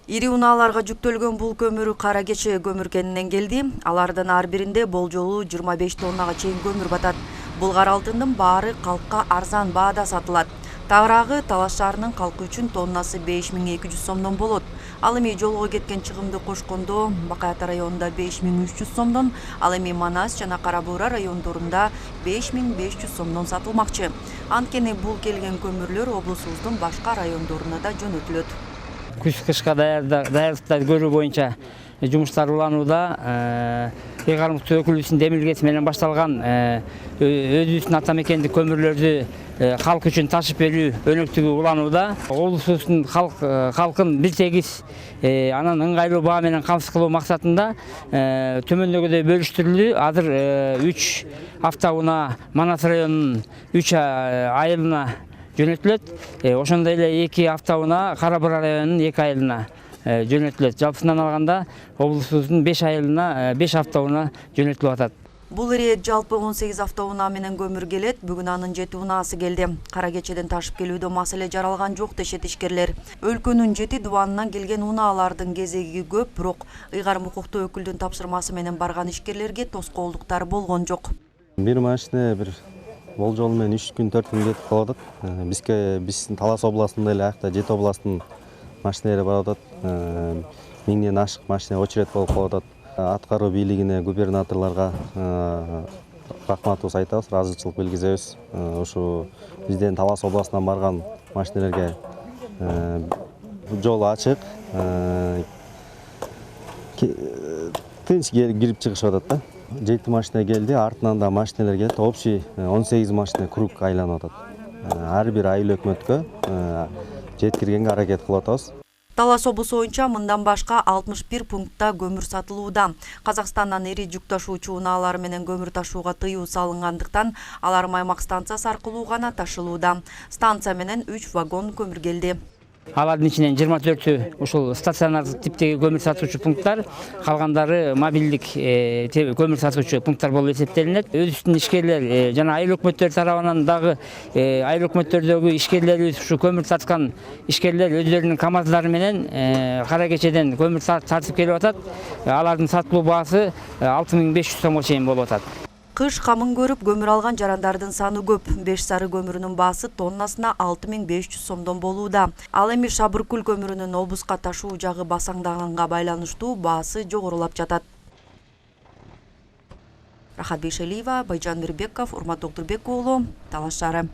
Ири унааларга жүктөлгөн бул көмүр Кара Кече көмүр кенинен келди. Алардын ар биринде болжолу 25 тоннага чейин көмүр батат. Булгар алтындын баары калкка арзан баада сатылат. Тагыраагы Талас шаарынын калкы үчүн тоннасы 5200 сомдон болот. Ал эми жолго кеткен чыгымды кошкондо Бакай Ата районунда 5300 сомдон, ал эми Манас жана Кара Буура райондорунда 5500 сомдон сатылмакчы. Анткени бул келген көмүрлөр облусубуздун башка райондоруна да жөнөтүлөт. Күз-кышка даярдыктарды көрүү боюнча жумуштар уланууда. Ыйгармыктуу өкүлүбүздүн демилгеси менен башталган өзүбүздүн ата мекендик көмүрлөрдү халк үчүн ташып берүү өнөктүгү уланууда. Облусубуздун халкын бир тегиз анан ыңгайлуу баа менен камсыз кылуу максатында төмөндөгүдөй бөлүштүрүлдү. Азыр 3 автоунаа Манас районунун 3 айылына жөнөтүлөт. Ошондой эле 2 автоунаа Кара Буура районунун 2 айылына жөнөтүлөт. Жалпысынан алганда облусубуздун 5 айылына 5 автоунаа жөнөтүлүп атат. Бул ирет жалпы 18 автоунаа менен көмүр келет. Бүгүн анын 7 унаасы келди. Кара Кечеден ташып келүүдө маселе жаралган жок дешет ишкерлер. Өлкөнүн 7 дубанынан келген унаалардын кезеги көп, бирок ыйгарым укуктуу өкүлдүн тапшырмасы менен барган ишкерлерге тоскоолдуктар болгон жок. Бир машина бир болжол менен 3 күн 4 күн кетип калып атат. Биздин Талас областында эле аякта 7 областтын машиналары бар атат. 1000ден ашык машина очередь болуп калып атат. Аткаруу бийлигине, губернаторлорго рахматыбызды айтабыз, ыраазычылык билгизебиз. Ушу бизден Талас областынан барган машиналерге жол ачык, тынч кирип чыгышып атат да. 7 машина келди, артынан да машиналар келди. Общий 18 машина круг айланып атат. Ар бир айыл өкмөткө жеткиргенге аракет кылып атабыз. Талас облусу боюнча мындан башка 61 пунктта көмүр сатылууда. Казакстандан ири жүк ташуучу унаалар менен көмүр ташууга тыюу салынгандыктан алар Маймак станциясы аркылуу гана ташылууда. Станция менен 3 вагон көмүр келди. Алардын ичинен 24-ü ушул стационар типтеги көмүр сатуучу пункттар, калгандары мобилдик көмүр сатуучу пункттар болуп эсептелинет. Өзүбүздүн ишкерлер жана айыл өкмөттөр тарабынан дагы айыл өкмөттөрдөгү ишкерлерибиз, ушу көмүр саткан ишкерлер өздөрүнүн КАМАЗдары менен Кара Кечеден көмүр тартып келип атат. Алардын сатылуу баасы 6500 сомго чейин болуп атат. Кыш камын көрүп көмүр алган жарандардын саны көп. 5 сары көмүрүнүн баасы тоннасына 6500 сомдон болууда. Ал эми Шабыркул көмүрүнүн облуска ташуу жагы басаңдаганга байланыштуу баасы жогорулап жатат. Рахат Бейшалиева, Байжан Мирбеков, Урмат Доктурбек уулу, Талас шаары.